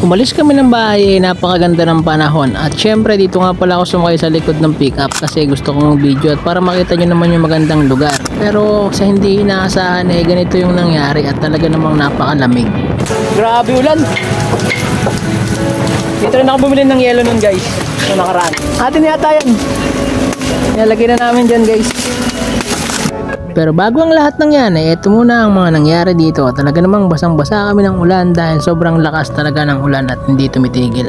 Umalis kami ng bahay, napakaganda ng panahon. At syempre dito nga pala ako sumakay sa likod ng pickup kasi gusto kong video at para makita nyo naman yung magandang lugar. Pero sa hindi inaasahan ganito yung nangyari at talaga namang napakalamig. Grabe ulan! Dito rin ako bumili ng yelo nun guys. Ito nakaraan. Atin yata yan. Nilagay na namin dyan guys. Pero bago ang lahat ng yan, ito muna ang mga nangyari dito. Talaga namang basang-basa kami ng ulan dahil sobrang lakas talaga ng ulan at hindi tumitigil.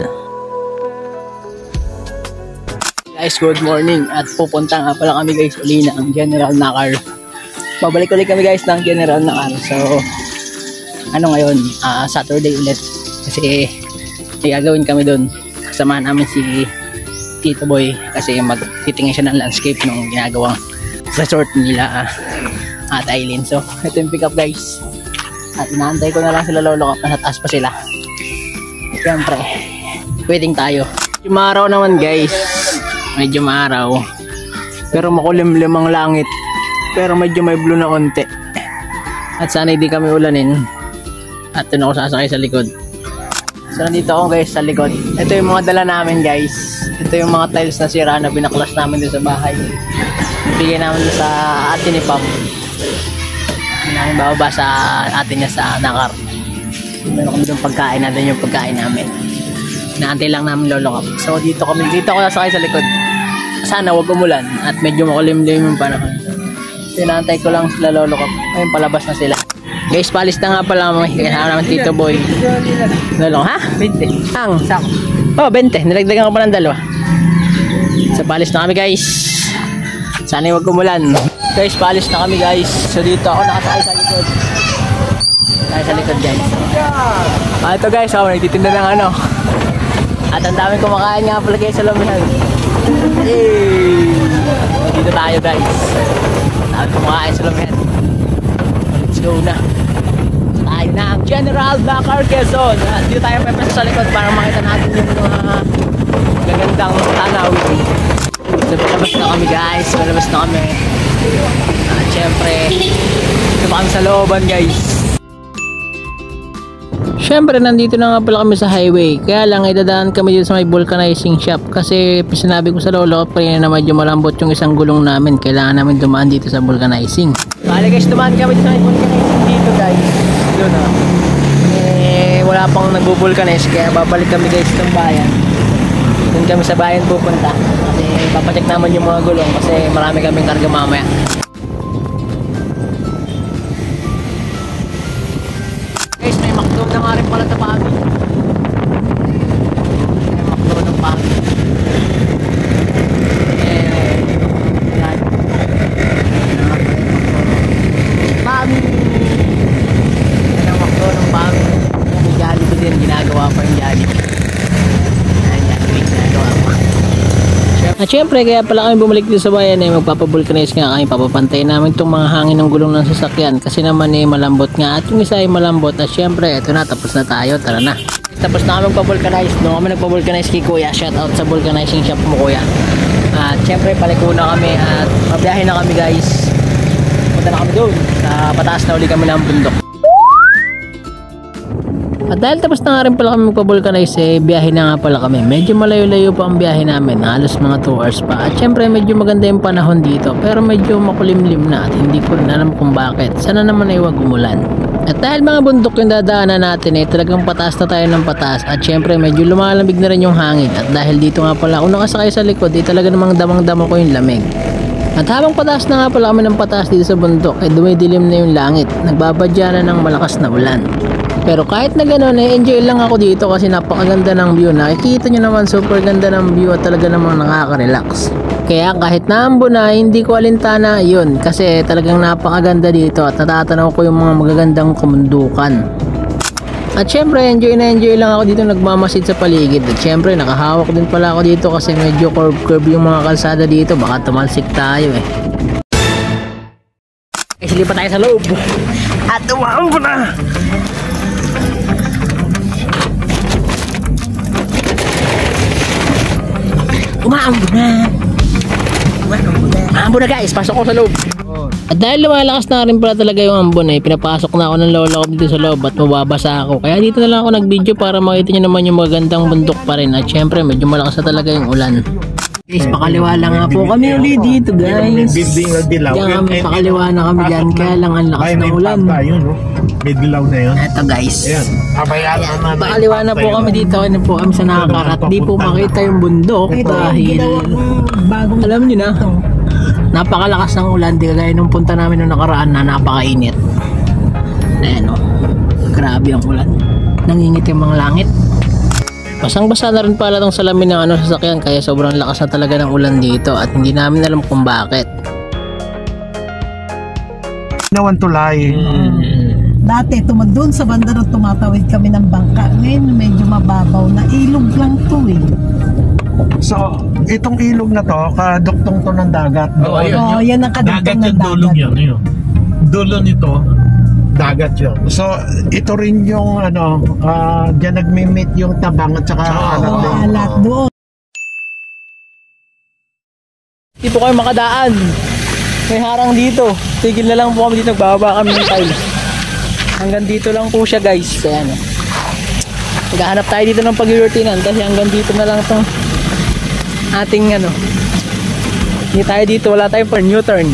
Guys, good morning at pupunta nga pala kami guys uli ng General Nakar. Babalik ulit kami guys ng General Nakar. So, ano ngayon? Saturday ulit. Kasi may gagawin kami doon. Kasama namin si Tito Boy kasi magtitingin siya ng landscape nung ginagawang resort nila at Aileen. So ito yung pick up guys at inaantay ko na lang sila Lolo Kap. Nasa taas pa sila. Siyempre waiting tayo. Medyo maaraw naman guys, medyo maaraw pero makulimlim ang langit pero medyo may blue na konti at sana hindi kami ulanin at doon ako sasakay sa likod. So nandito ako guys sa likod. Ito yung mga dala namin guys. Ito yung mga tiles na sira na binaklas namin doon sa bahay. Bigyan namin sa atin ni Pam. Namin bababa sa atin niya sa Nakar. Meron kami doon pagkain natin yung pagkain namin. Inaantay lang namin Lolo Kap. So dito ako nasakay sa likod. Sana wag umulan at medyo makulimlim yung panahon. So inaantay ko lang sila Lolo Kap. Ayun palabas na sila. Guys, palis na nga pala kami. Kaya naman Tito Boy. Lolo, ha? 20. Ang? Oh, 20. Nilagdagan ko pa ng dalawa. So palis na kami guys. Sana huwag umulan. Guys, paalis na kami guys. So dito ako nakasakay sa likod. Nakasakay sa likod guys. Ito guys, nagtitinda ng ano. At ang daming kumakain nga pala guys sa Lumihan. Hey! Dito tayo guys. Ang daming kumakain sa Lumihan. Let's go na. Tayo na ang General Nakar Quezon. Dito tayo pepesa sa likod para makita natin yung mga gagandang tanawin. So, palabas na kami guys, palabas na kami. At syempre, ito pa kami sa looban guys. Syempre, nandito na nga pala kami sa highway. Kaya lang, idadaan kami dito sa may vulcanizing shop. Kasi sinabi ko sa Lolo Kap kanina na medyo malambot yung isang gulong namin. Kailangan namin dumaan dito sa vulcanizing. Bale guys, dumaan kami dito sa may vulcanizing dito guys. Doon wala pang nagbo-vulcanize. Kaya babalik kami guys ng bayan. Doon kami sa bayan pupunta. Papacheck naman yung mga gulong kasi marami kaming karga mamaya. Guys, may McDo na nga rin pala sa Pami. May McDo ng Pami. Yan. Pami. Yan ang McDo ng Pami. May Jollibee din. Ginagawa pa yung Jollibee. Ayan, ginagawa pa. At syempre kaya pala kami bumalik dito sa bayan magpapavulcanize nga kami, papapantay namin itong mga hangin ng gulong ng sasakyan kasi naman malambot nga at yung isa ay malambot. At syempre ito na, tapos na tayo, tara na. Tapos na kami magpavulcanize, doon kami nagpavulcanize kay Kuya, shout out sa vulcanizing shop mo Kuya. At syempre paliko na kami at mabiyahe na kami guys. Punta na kami doon, pataas na uli kami ng bundok. At dahil tapos na nga rin pala kami magpavulcanize, biyahe na nga pala kami. Medyo malayo-layo pa ang biyahe namin, halos mga 2 hours pa. At syempre medyo maganda yung panahon dito, pero medyo makulimlim na at hindi ko rin alam kung bakit. Sana naman ay wag umulan. At dahil mga bundok yung dadaanan natin talagang pataas na tayo ng pataas. At syempre medyo lumalamig na rin yung hangin. At dahil dito nga pala ako nakasakay sa likod, talaga namang damang-dama ko yung lamig. At habang pataas na nga pala kami ng pataas dito sa bundok, dumidilim na yung langit. Nagbabadya na ng malakas na ulan. Pero kahit na gano'n, enjoy lang ako dito kasi napakaganda ng view. Nakikita nyo naman, super ganda ng view at talaga namang nakaka-relax. Kaya kahit naambo na, hindi ko alintana yun kasi talagang napakaganda dito at natatanaw ko yung mga magagandang kamundukan. At syempre, enjoy na enjoy lang ako dito, nagmamasid sa paligid. At syempre, nakahawak din pala ako dito kasi medyo curve yung mga kalsada dito. Baka tumalsik tayo Silipat tayo sa loob. At umaambo na! Umaambo na guys, pasok ko sa loob. At dahil lumalakas na rin pala talaga yung ambon eh, pinapasok na ako ng lolo ko dito sa loob at mababasa ako. Kaya dito na lang ako nag-video para makita nyo naman yung magandang bundok pa rin. At syempre medyo malakas na talaga yung ulan. Guys, pakaliwa lang nga po kami ulit dito guys. Diyan kami, pakaliwa na kami dyan. Kaya lang ang lakas ng ulan. May dilaw na yun. Eto guys. Pakaliwa na po kami dito. Ano po kami sa nakakarat. Di po makita yung bundok dahil alam nyo na. Napakalakas ng ulan, di kagaya nung punta namin nung nakaraan na napakainit. Ayan o, grabe ang ulan. Nangingit yung mga langit. Basang-basa na rin pala tong salamin ng sasakyan kaya sobrang lakas na talaga ng ulan dito at hindi namin alam kung bakit. Nawan tulay. Dati doon sa banda ron tumatawid kami ng bangka. Ngayon medyo mababaw na ilog lang to eh. So, itong ilog na to, kaduktong to ng dagat. Oo, yan ang kaduktong ng dagat. Yun. Dulo nito, dagat yun. So, ito rin yung diyan nagmi-meet yung Tabang at saka Alat doon. Hindi po kayo makadaan. May harang dito. Tigil na lang po kami dito. Nagbababa kami ng tiles. Hanggang dito lang po siya guys. Kaya maghahanap tayo dito ng pag-routinan kasi hanggang dito na lang itong ating hindi tayo dito, wala tayong for U-turn.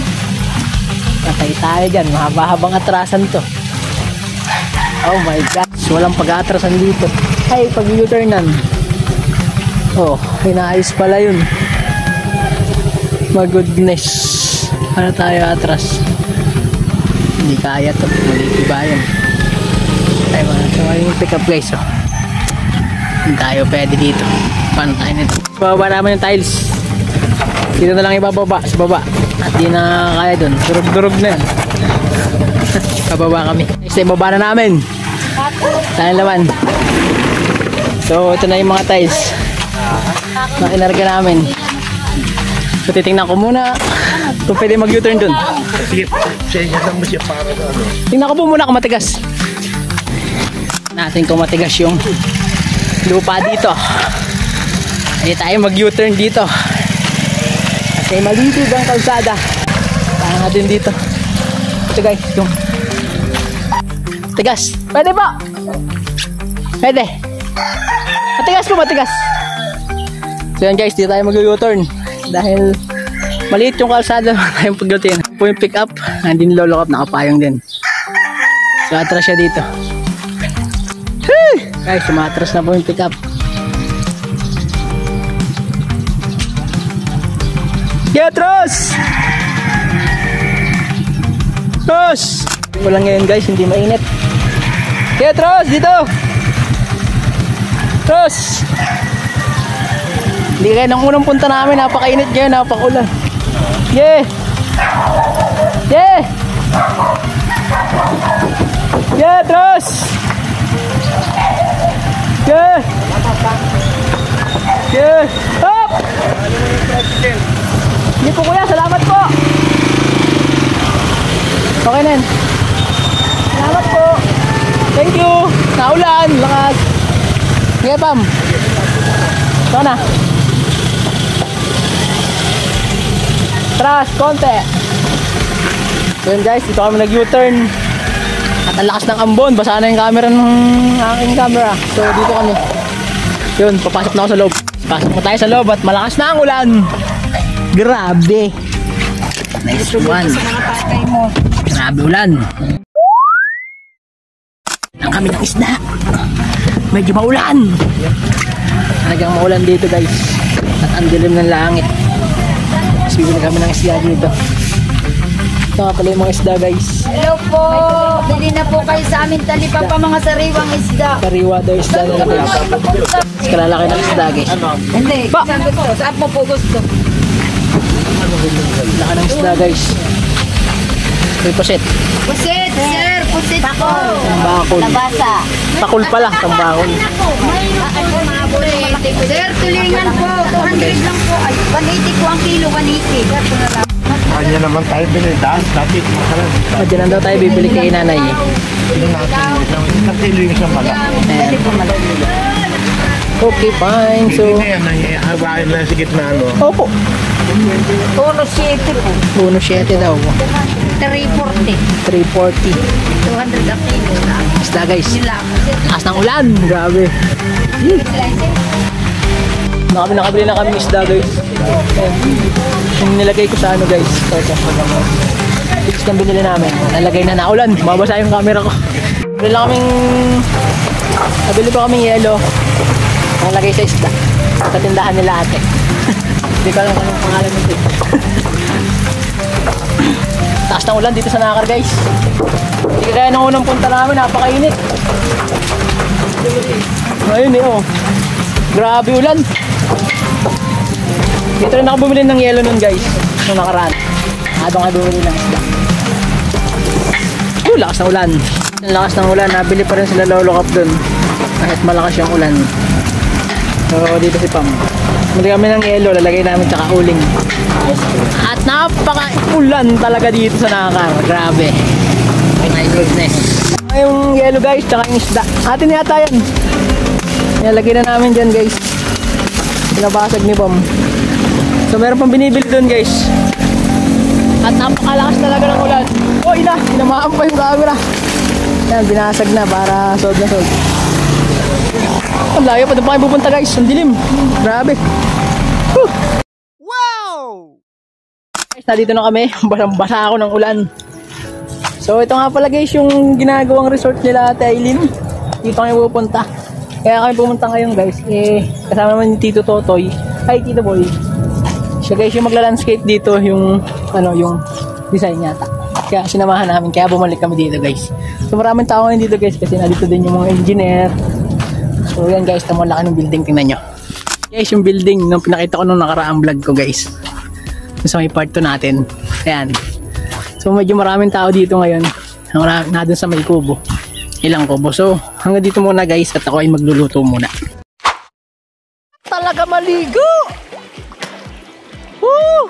Patay tayo dyan, mahaba-habang atrasan to. Oh my god, walang pag-atrasan dito. Ay, pag U-turnan. Oh, inaayos pala yun. My goodness. Ano tayo atras? Hindi kaya to, mag-iiba yun. Ay mga, so yung pick up guys oh. Hindi tayo pwede dito. Paano tayo nito? Bababa naman yung tiles. Dito na lang ibababa sa baba. At di na kaya dun. Durog-durog na yan. Bababa kami. Next time baba na namin. Tayo naman. So ito na yung mga tiles na inarga namin. So titingnan ko muna kung pwede mag-U-turn dun. Sige, siya lang mo siya para Tingnan ko po muna kung matigas. Natin kung matigas yung lupa dito. Hindi tayo mag-U-turn dito. Kasi malitid ang kalsada. Parang natin dito. Ito guys, yung tigas. Pwede po? Pwede. Matigas po, matigas. So yan guys, dito tayo mag-U-turn. Dahil maliit yung kalsada tayong paglutin. Po yung pick up, hindi nilolok up, nakapayong din. So atras siya dito. Guys, sumatras na po yung pick up. Atras! Atras! Walang ngayon guys, hindi mainit. Atras, dito! Atras! Hindi kayo nang unang punta namin, napakainit ngayon, napakaulan. Yeah! Yeah! Yeah, Atras! Yeah! Yeah! Hop! Hindi po kuya, salamat po! Okay na yun. Salamat po! Thank you! Naulan, lakas! Sige, Pam! Ito na! Tras, konti! So yun guys, dito kami nag-U-turn. At ang lakas ng ambon, basa na yung camera ng aking camera. So dito kami. Yun, papasok na ako sa loob. Pasok na tayo sa loob at malakas na ang ulan. Grabe. Nice one. Grabe ulan. Ang kami ng isda. Medyo maulan. Talagang maulan dito guys. At ang dilim ng langit. Tapos bibili kami ng isda dito. Ito nga pala yung mga isda guys. Hello po! Bili na po kayo sa amin talipa pa mga sariwang isda. Sariwa daw isda na guys. Mas kalalaki ng isda guys. Hindi, isang gusto. Saan mo po gusto? Laki ng isda guys. May pusit. Pusit, sir! Pusit po! Tambakol. Labasa. Takul pala, tambakol. Sir, tulingan po. 200 lang po. Ay, 180 po ang kilo, 180. Kanya naman tayo binita. Dati, Diyan lang daw tayo bibili kay nanay. nakilo yung isang malaki. Okay, fine. So, Hindi na yan, hawain lang sa gitna, no? opo. Uno 7 po. 1.7 daw. 340. 340. 200 ang kilo. Isda guys. Sila. Taas ng ulan. Grabe. Nakabili na kami isda guys. Ayan. Yung nilagay ko sa ano guys. Ito. Fix ng binili namin. Nalagay na naulan. Mabasa yung camera ko. Nabili pa kaming yelo. Nalagay sa isda. Sa tindahan nila ate. Hindi ko alam kung anong pangalan nito. Taas ng ulan dito sa Nakar guys. Hindi kaya nung unang punta namin, napakainit. Ayun eh oh. Grabe ulan. Dito rin ako bumili ng yelo nun guys. Nung nakaraan. Doon nga bumili ng isda. Lakas ng ulan. Ang lakas ng ulan, nabili pa rin sila Lolo Cup dun. Kahit malakas yung ulan. So dito si Pam. Bumili kami ng yelo, lalagay namin tsaka uling. At napaka-ulan talaga dito sa Nakar. Grabe. My goodness. Yung yelo guys, tsaka yung isda. Atin yata yan. Nilalagay na namin dyan guys. Pinabasag ni Pam. So meron pang binibili dun guys. At napakalakas talaga ng ulan. Oh ina, tinamaan pa yung camera. Yan, binasag na para sod na sod. Ang layo pa doon pa kayo pupunta guys. Ang dilim. Grabe. Whew. Wow! Guys, nandito na kami. Basang-basa ako ng ulan. So ito nga pala guys yung ginagawang resort nila Ate Aileen. Dito kami pupunta. Kaya kami pumunta ngayon guys. Kasama naman yung Tito Totoy. Ay, Tito Boy. Siya guys yung magla-landscape dito. Yung design yata. Kaya sinamahan namin. Kaya bumalik kami dito guys. So maraming tao ngayon dito guys. Kasi nandito din yung mga engineer. So yan guys, tamo laki ng building, tingnan nyo. Guys, yung building nung pinakita ko nung nakaraang vlog ko guys. So may part 2 natin. Ayan. So medyo maraming tao dito ngayon. Na dun sa may kubo. Ilang kubo. So hanggang dito muna guys at ako ay magluluto muna. Talaga maligo! Woo!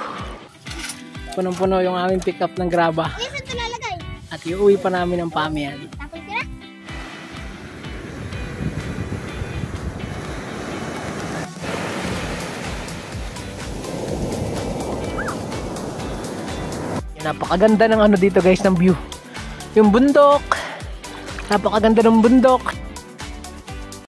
Punong-puno yung aming pick up ng graba. At iuwi pa namin ng pamiyan. Napakaganda ng ano dito guys, ng view. Yung bundok. Napakaganda ng bundok.